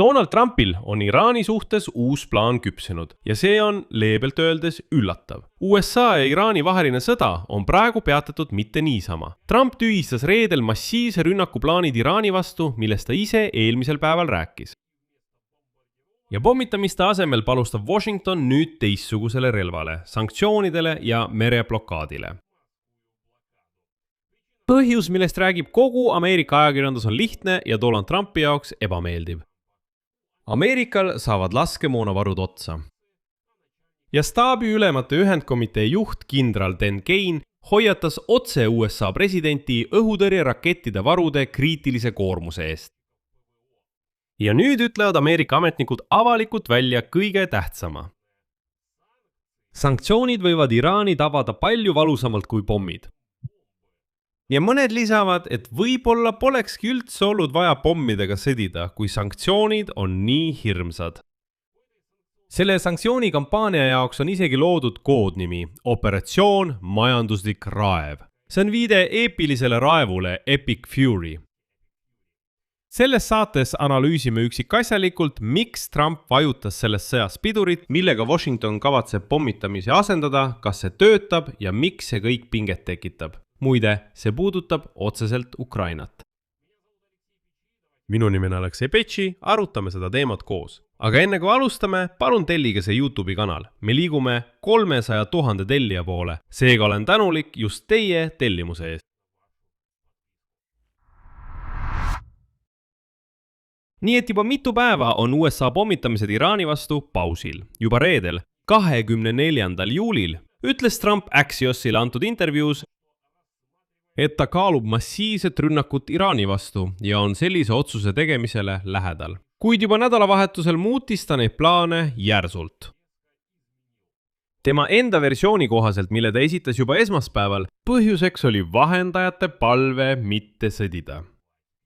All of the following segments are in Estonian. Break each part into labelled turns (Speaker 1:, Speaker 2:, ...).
Speaker 1: Donald Trumpil on Iraani suhtes uus plaan küpsenud ja see on leebelt öeldes üllatav. USA ja Iraani vaheline sõda on praegu peatatud mitte niisama. Trump tühistas reedel massiivse rünnakuplaanid Iraani vastu, millest ta ise eelmisel päeval rääkis. Ja pommitamiste asemel palustab Washington nüüd teistsugusele relvale, sanktsioonidele ja mereblokaadile. Põhjus, millest räägib kogu Ameerika ajakirjandus on lihtne ja Donald Trumpi jaoks ebameeldiv. Ameerikal saavad laskemoonavarud otsa. Ja staabi ülemate ühendkomitee juht kindral Dan Kane hoiatas otse USA presidenti õhutõrjerakettide varude kriitilise koormuse eest. Ja nüüd ütlevad Ameerika ametnikud avalikult välja kõige tähtsama. Sanktsioonid võivad Iraani tabada palju valusamalt kui pommid. Ja mõned lisavad, et võib-olla polekski üldse olnud vaja pommidega sõdida, kui sanktsioonid on nii hirmsad. Selle sanktsioonikampaania jaoks on isegi loodud koodnimi Operatsioon majanduslik raev. See on viide eepilisele raevule Epic Fury. Selles saates analüüsime üksikasjalikult, miks Trump vajutas selles sõjas pidurit, millega Washington kavatseb pommitamise asendada, kas see töötab ja miks see kõik pinget tekitab. Muide, see puudutab otseselt Ukrainat. Minu nimena Aleksei Petši, arutame seda teemat koos. Aga enne kui alustame, palun tellige see YouTube'i kanal. Me liigume 300 000 tellija poole. Seega olen tänulik just teie tellimuse eest. Nii et juba mitu päeva on USA pommitamised Iraani vastu pausil. Juba reedel, 24. juulil, ütles Trump Axiosile antud intervjuus, et ta kaalub massiivset rünnakut Iraani vastu ja on sellise otsuse tegemisele lähedal. Kuid juba nädalavahetusel muutis ta neid plaane järsult. Tema enda versiooni kohaselt, mille ta esitas juba esmaspäeval, põhjuseks oli vahendajate palve mitte sõdida.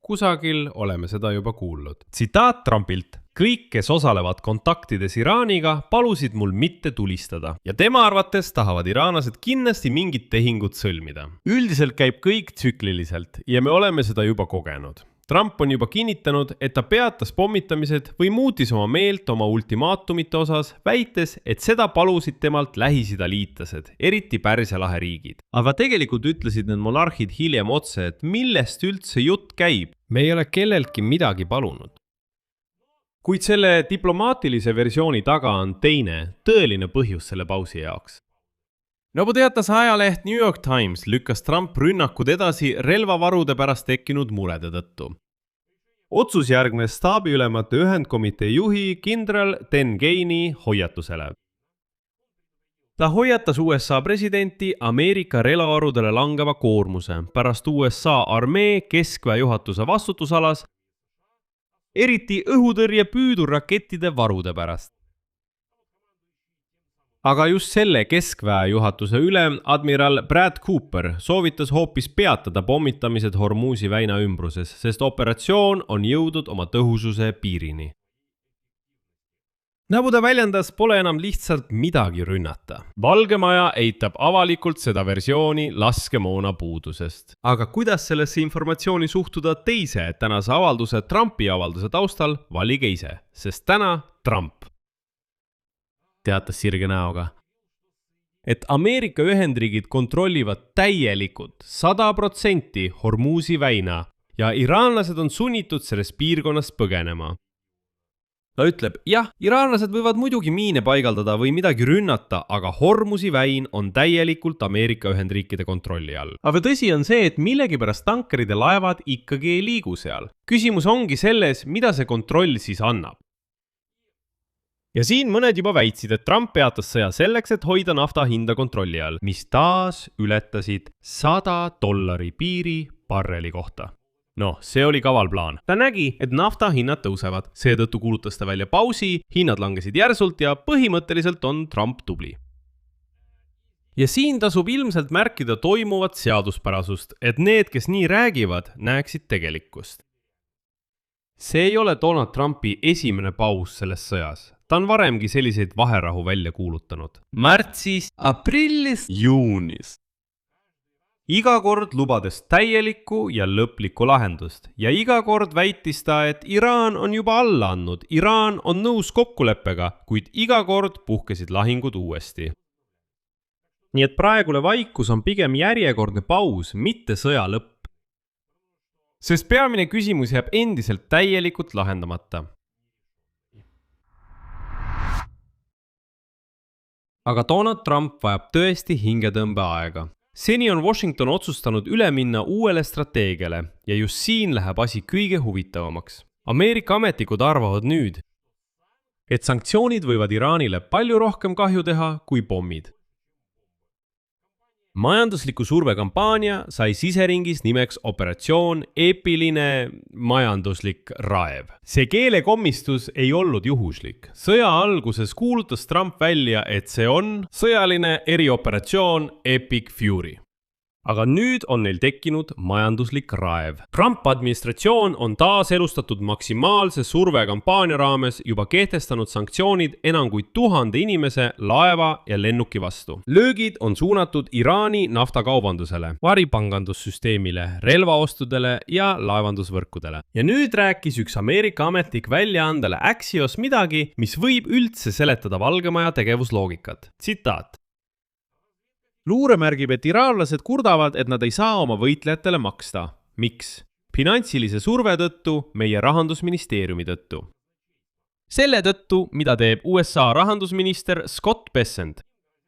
Speaker 1: Kusagil oleme seda juba kuulnud. Tsitaat Trumpilt. Kõik, kes osalevad kontaktides Iraaniga, palusid mul mitte tulistada. Ja tema arvates tahavad iraanlased kindlasti mingit tehingut sõlmida. Üldiselt käib kõik tsükliliselt ja me oleme seda juba kogenud. Trump on juba kinnitanud, et ta peatas pommitamised või muutis oma meelt oma ultimaatumite osas, väites, et seda palusid temalt Lähis-Ida liitlased, eriti Pärsia lahe riigid. Aga tegelikult ütlesid need monarhid hiljem otse, et millest üldse jutt käib. Me ei ole kelleltki midagi palunud. Kuid selle diplomaatilise versiooni taga on teine, tõeline põhjus selle pausi jaoks. Nagu teatas ajaleht New York Times, lükkas Trump rünnakud edasi relvavarude pärast tekkinud murede tõttu. Otsus järgnes staabiülemate ühendkomitee juhi kindral Dan Kane'i hoiatusele. Ta hoiatas USA presidenti Ameerika relvavarudele langeva koormuse pärast USA armee keskväe juhatuse vastutusalas, eriti õhutõrje püüdurrakettide varude pärast. Aga just selle keskväe juhatuse ülem admiral Brad Cooper soovitas hoopis peatada pommitamised Hormuzi väina ümbruses, sest operatsioon on jõudnud oma tõhususe piirini. Nagu ta väljendas, pole enam lihtsalt midagi rünnata. Valge Maja eitab avalikult seda versiooni laskemoona puudusest. Aga kuidas sellesse informatsiooni suhtuda teise tänase avalduse Trumpi avalduse taustal, valige ise, sest täna Trump teatas sirge näoga, et Ameerika Ühendriigid kontrollivad täielikult 100% Hormuzi väina ja iraanlased on sunnitud sellest piirkonnast põgenema. Ta ütleb, jah, iraanlased võivad muidugi miine paigaldada või midagi rünnata, aga Hormuzi väin on täielikult Ameerika Ühendriikide kontrolli all. Aga tõsi on see, et millegipärast tankerid ja laevad ikkagi ei liigu seal. Küsimus ongi selles, mida see kontroll siis annab. Ja siin mõned juba väitsid, et Trump peatas sõja selleks, et hoida nafta hinda kontrolli all, mis taas ületasid $100 piiri barreli kohta. Noh, see oli kaval plaan. Ta nägi, et nafta hinnad tõusevad. Seetõttu kuulutas ta välja pausi, hinnad langesid järsult ja põhimõtteliselt on Trump tubli. Ja siin tasub ilmselt märkida toimuvat seaduspärasust, et need, kes nii räägivad, näeksid tegelikkust. See ei ole Donald Trumpi esimene paus selles sõjas. Ta on varemgi selliseid vaherahu välja kuulutanud. Märtsis, aprillis, juunis. iga kord lubades täielikku ja lõplikku lahendust ja iga kord väitis ta, et Iraan on juba alla andnud, Iraan on nõus kokkuleppega, kuid iga kord puhkesid lahingud uuesti. Nii et praegune vaikus on pigem järjekordne paus, mitte sõja lõpp. Sest peamine küsimus jääb endiselt täielikult lahendamata. Aga Donald Trump vajab tõesti hingetõmbeaega. Seni on Washington otsustanud üle minna uuele strateegiale ja just siin läheb asi kõige huvitavamaks. Ameerika ametnikud arvavad nüüd, et sanktsioonid võivad Iraanile palju rohkem kahju teha kui pommid. Majandusliku survekampaania sai siseringis nimeks operatsioon Eepiline majanduslik raev. See keelekommistus ei olnud juhuslik. Sõja alguses kuulutas Trump välja, et see on sõjaline erioperatsioon Epic Fury. Aga nüüd on neil tekkinud majanduslik raev. Trump administratsioon on taas elustatud maksimaalse survekampaania raames juba kehtestanud sanktsioonid enam kui 1000 inimese, laeva ja lennuki vastu. Löögid on suunatud Iraani naftakaubandusele, varipangandussüsteemile, relvaostudele ja laevandusvõrkudele. Ja nüüd rääkis üks Ameerika ametnik väljaandele Axios midagi, mis võib üldse seletada Valgemaja tegevusloogikat. Tsitaat. Luure märgib, et iraanlased kurdavad, et nad ei saa oma võitlejatele maksta. Miks? Finantsilise surve tõttu, meie rahandusministeeriumi tõttu. Selle tõttu, mida teeb USA rahandusminister Scott Bessent.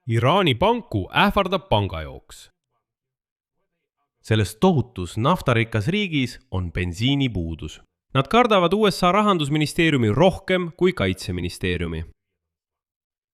Speaker 1: Iraani panku ähvardab pangajooks. Selles tohutus naftarikas riigis on bensiinipuudus. Nad kardavad USA rahandusministeeriumi rohkem kui kaitseministeeriumi.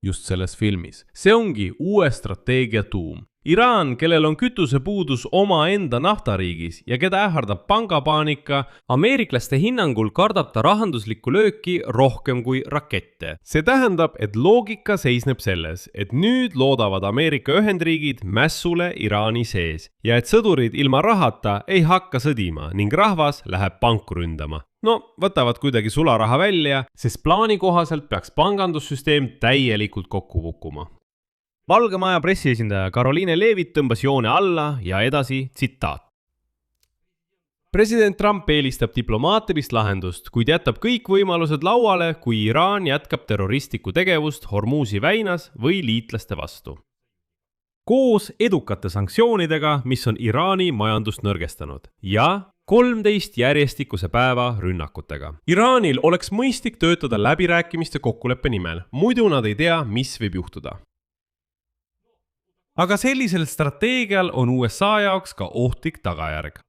Speaker 1: Just selles filmis. See ongi uue strateegia tuum. Iraan, kellel on kütusepuudus omaenda naftariigis ja keda ähvardab pangapaanika, ameeriklaste hinnangul kardab ta rahanduslikku lööki rohkem kui rakette. See tähendab, et loogika seisneb selles, et nüüd loodavad Ameerika Ühendriigid mässule Iraani sees ja et sõdurid ilma rahata ei hakka sõdima ning rahvas läheb panku ründama. No, võtavad kuidagi sularaha välja, sest plaani kohaselt peaks pangandussüsteem täielikult kokku kukkuma. Valgemaja pressiesindaja Caroline Levitt tõmbas joone alla ja edasi tsitaat. President Trump eelistab diplomaatilist lahendust, kuid jätab kõik võimalused lauale, kui Iraan jätkab terroristlikku tegevust Hormuzi väinas või liitlaste vastu. Koos edukate sanktsioonidega, mis on Iraani majandust nõrgestanud ja 13 järjestikuse päeva rünnakutega. Iraanil oleks mõistlik töötada läbirääkimiste kokkuleppe nimel, muidu nad ei tea, mis võib juhtuda. Aga sellisel strateegial on USA jaoks ka ohtlik tagajärg.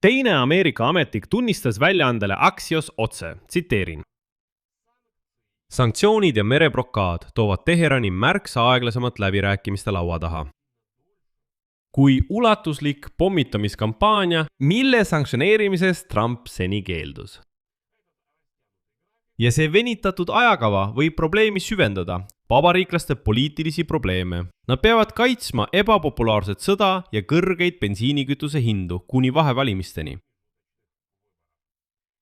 Speaker 1: Teine Ameerika ametnik tunnistas väljaandele Axios otse, tsiteerin. Sanktsioonid ja mereblokaad toovad Teherani märksa aeglasemalt läbirääkimiste laua taha. Kui ulatuslik pommitamiskampaania, mille sanktsioneerimisest Trump seni keeldus. Ja see venitatud ajakava võib probleemi süvendada, vabariiklaste poliitilisi probleeme. Nad peavad kaitsma ebapopulaarset sõda ja kõrgeid bensiinikütuse hindu kuni vahevalimisteni.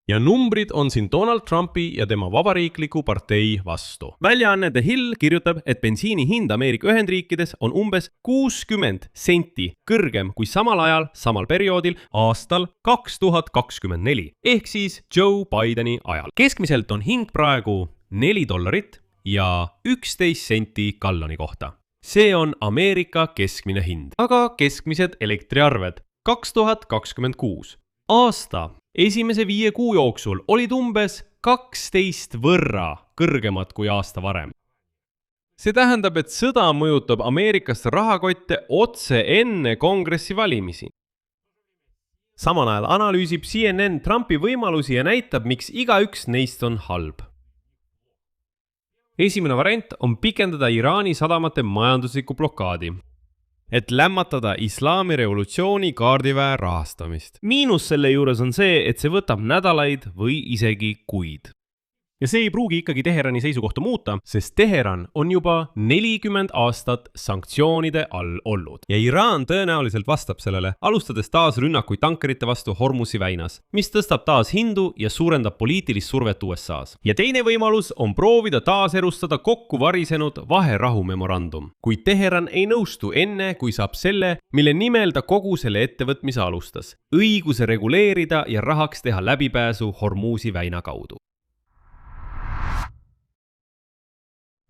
Speaker 1: Ja numbrid on siin Donald Trumpi ja tema vabariikliku partei vastu. Väljaanne The Hill kirjutab, et bensiini hind Ameerika Ühendriikides on umbes 60 senti kõrgem kui samal ajal, samal perioodil aastal 2024, ehk siis Joe Bideni ajal. Keskmiselt on hind praegu $4 ja 11 senti galloni kohta. See on Ameerika keskmine hind. Aga keskmised elektriarved 2026. Aasta esimese 5 kuu jooksul olid umbes 12 võrra kõrgemad kui aasta varem. See tähendab, et sõda mõjutab Ameerikaste rahakotte otse enne kongressi valimisi. Samal ajal analüüsib CNN Trumpi võimalusi ja näitab, miks igaüks neist on halb. Esimene variant on pikendada Iraani sadamate majanduslikku blokaadi, et lämmatada islami revolutsiooni kaardiväe rahastamist. Miinus selle juures on see, et see võtab nädalaid või isegi kuid. ja see ei pruugi ikkagi Teherani seisukohta muuta, sest Teheran on juba 40 aastat sanktsioonide all olnud. Ja Iraan tõenäoliselt vastab sellele, alustades taas rünnakuid tankerite vastu Hormuzi väinas, mis tõstab taas hindu ja suurendab poliitilist survet USA's. Ja teine võimalus on proovida taaserustada kokku varisenud vaherahumemorandum, kuid Teheran ei nõustu enne, kui saab selle, mille nimel ta kogu selle ettevõtmise alustas. Õiguse reguleerida ja rahaks teha läbipääsu Hormuzi väina kaudu.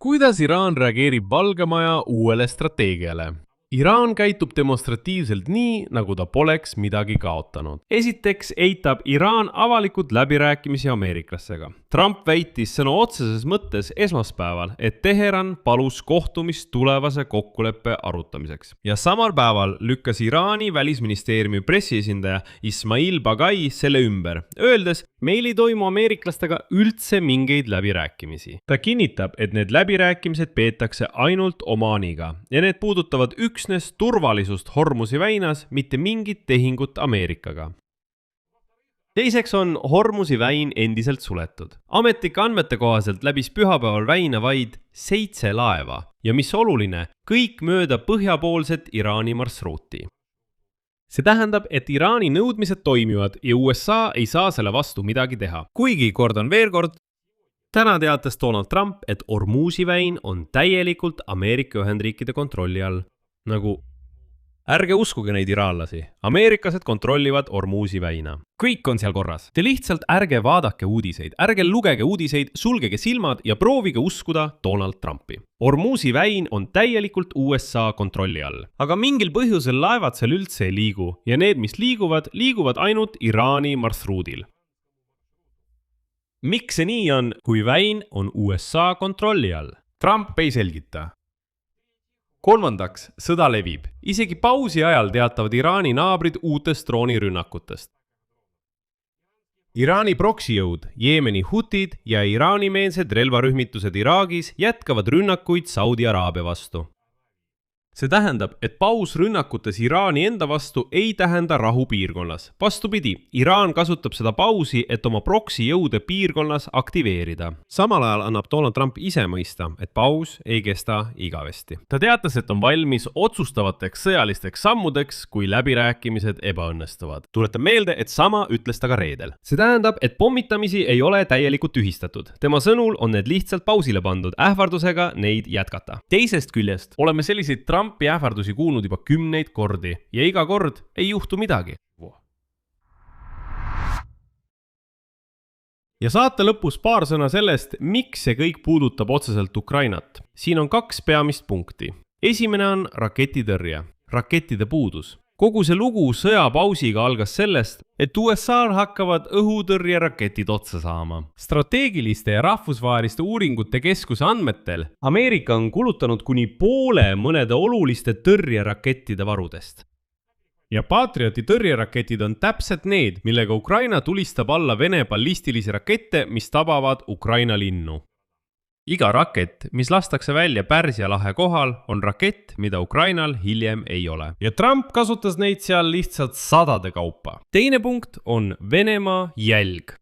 Speaker 1: Kuidas Iraan reageerib Valge Maja uuele strateegiale? Iraan käitub demonstratiivselt nii, nagu ta poleks midagi kaotanud. Esiteks eitab Iraan avalikult läbirääkimisi ameeriklastega. Trump väitis sõna otseses mõttes esmaspäeval, et Teheran palus kohtumist tulevase kokkuleppe arutamiseks. Ja samal päeval lükkas Iraani välisministeeriumi pressiesindaja Ismail Bagai selle ümber, öeldes, meil ei toimu ameeriklastega üldse mingeid läbirääkimisi. Ta kinnitab, et need läbirääkimised peetakse ainult Omaaniga ja need puudutavad üksnes turvalisust Hormuzi väinas, mitte mingit tehingut Ameerikaga. Teiseks on Hormuzi väin endiselt suletud. Ametlike andmete kohaselt läbis pühapäeval väina vaid 7 laeva ja mis oluline, kõik mööda põhjapoolset Iraani marsruuti. See tähendab, et Iraani nõudmised toimivad ja USA ei saa selle vastu midagi teha. Kuigi, kordan veel kord, täna teatas Donald Trump, et Hormuzi väin on täielikult Ameerika Ühendriikide kontrolli all. Nagu, ärge uskuge neid iraanlasi. Ameeriklased kontrollivad Hormuzi väina. Kõik on seal korras. Te lihtsalt ärge vaadake uudiseid, ärge lugege uudiseid, sulgege silmad ja proovige uskuda Donald Trumpi. Hormuzi väin on täielikult USA kontrolli all. Aga mingil põhjusel laevad seal üldse ei liigu ja need, mis liiguvad ainult Iraani marsruudil. Miks see nii on, kui väin on USA kontrolli all? Trump ei selgita. Kolmandaks, sõda levib. Isegi pausi ajal teatavad Iraani naabrid uutest droonirünnakutest. Iraani proksijõud, Jeemeni hutid ja Iraani-meelsed relvarühmitused Iraagis jätkavad rünnakuid Saudi Araabia vastu. See tähendab, et paus rünnakutes Iraani enda vastu ei tähenda rahu piirkonnas. Vastupidi, Iraan kasutab seda pausi, et oma proksijõude piirkonnas aktiveerida. Samal ajal annab Donald Trump ise mõista, et paus ei kesta igavesti. Ta teatas, et on valmis otsustavateks sõjalisteks sammudeks, kui läbirääkimised ebaõnnestuvad. Tuletan meelde, et sama ütles ta ka reedel. See tähendab, et pommitamisi ei ole täielikult tühistatud. Tema sõnul on need lihtsalt pausile pandud ähvardusega neid jätkata. Teisest küljest oleme selliseid Trumpi ähvardusi kuulnud juba 10 kordi ja iga kord ei juhtu midagi. Ja saate lõpus paar sõna sellest, miks see kõik puudutab otseselt Ukrainat. Siin on 2 peamist punkti. Esimene on raketitõrje, rakettide puudus. Kogu see lugu sõjapausiga algas sellest, et USA-l hakkavad õhutõrjeraketid otsa saama. Strateegiliste ja rahvusvaheliste uuringute keskuse andmetel Ameerika on kulutanud kuni poole mõnede oluliste tõrjerakettide varudest. Ja Patrioti tõrjeraketid on täpselt need, millega Ukraina tulistab alla Vene ballistilisi rakette, mis tabavad Ukraina linnu. Iga rakett, mis lastakse välja Pärsia lahe kohal, on rakett, mida Ukrainal hiljem ei ole. Ja Trump kasutas neid seal lihtsalt sadade kaupa. Teine punkt on Venemaa jälg.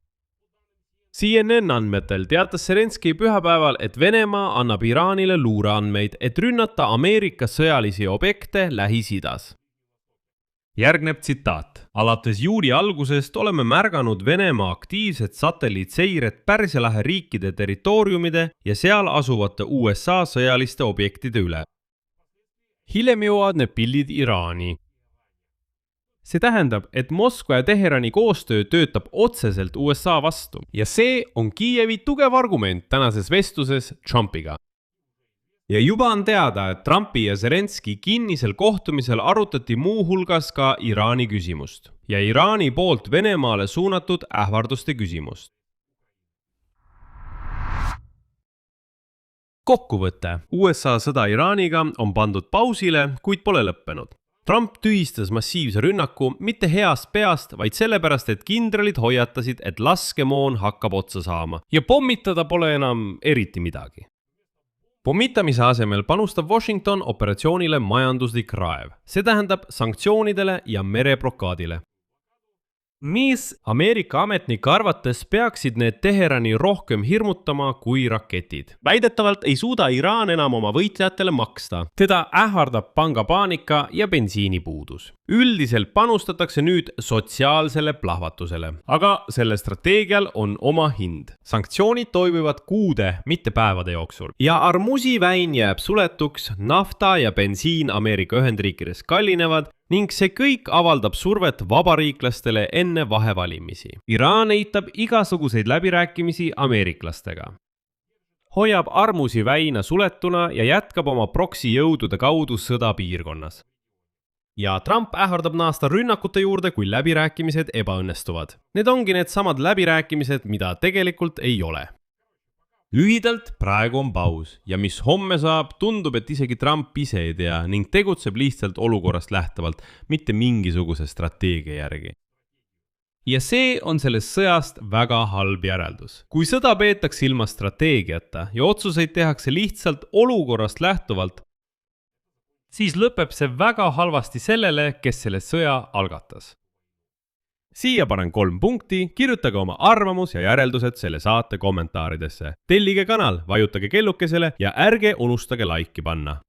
Speaker 1: CNN andmetel teatas Zelenskõi pühapäeval, et Venemaa annab Iraanile luureandmeid, et rünnata Ameerika sõjalisi objekte Lähis-Idas. Järgneb tsitaat. Alates juuli algusest oleme märganud Venemaa aktiivset satelliitseiret Pärsia lahe riikide territooriumide ja seal asuvate USA sõjaliste objektide üle. Hiljem jõuavad need pildid Iraani. See tähendab, et Moskva ja Teherani koostöö töötab otseselt USA vastu ja see on Kiievi tugev argument tänases vestluses Trumpiga. Ja juba on teada, et Trumpi ja Zelenskõi kinnisel kohtumisel arutati muu hulgas ka Iraani küsimust ja Iraani poolt Venemaale suunatud ähvarduste küsimust. Kokkuvõte. USA sõda Iraaniga on pandud pausile, kuid pole lõppenud. Trump tühistas massiivse rünnaku mitte heast peast, vaid sellepärast, et kindralid hoiatasid, et laskemoon hakkab otsa saama ja pommitada pole enam eriti midagi. Pommitamise asemel panustab Washington operatsioonile majanduslik raev. See tähendab sanktsioonidele ja mereblokaadile. mis Ameerika ametnike arvates peaksid need Teherani rohkem hirmutama kui raketid. Väidetavalt ei suuda Iraan enam oma võitlejatele maksta. Teda ähvardab pangapaanika ja bensiinipuudus. Üldiselt panustatakse nüüd sotsiaalsele plahvatusele. Aga selle strateegial on oma hind. Sanktsioonid toimuvad kuude, mitte päevade jooksul. Ja Hormuzi väin jääb suletuks, nafta ja bensiin Ameerika Ühendriikides kallinevad ning see kõik avaldab survet vabariiklastele enne vahevalimisi. Iraan eitab igasuguseid läbirääkimisi ameeriklastega. Hoiab Hormuzi väina suletuna ja jätkab oma proksijõudude kaudu sõda piirkonnas. Ja Trump ähvardab naasta rünnakute juurde, kui läbirääkimised ebaõnnestuvad. Need ongi need samad läbirääkimised, mida tegelikult ei ole. Lühidalt praegu on paus ja mis homme saab, tundub, et isegi Trump ise ei tea ning tegutseb lihtsalt olukorrast lähtuvalt, mitte mingisuguse strateegia järgi. Ja see on sellest sõjast väga halb järeldus. Kui sõda peetakse ilma strateegiata ja otsuseid tehakse lihtsalt olukorrast lähtuvalt, siis lõpeb see väga halvasti sellele, kes selle sõja algatas. Siia panen 3 punkti, kirjutage oma arvamus ja järeldused selle saate kommentaaridesse. Tellige kanal, vajutage kellukesele ja ärge unustage laiki panna.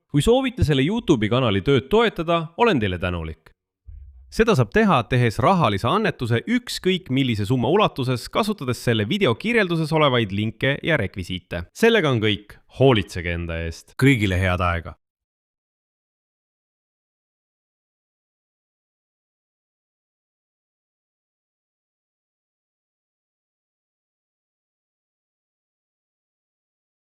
Speaker 1: Kui soovite selle YouTube'i kanali tööd toetada, olen teile tänulik. Seda saab teha, tehes rahalise annetuse ükskõik millise summa ulatuses, kasutades selle video kirjelduses olevaid linke ja rekvisiite. Sellega on kõik. Hoolitsege enda eest. Kõigile head aega!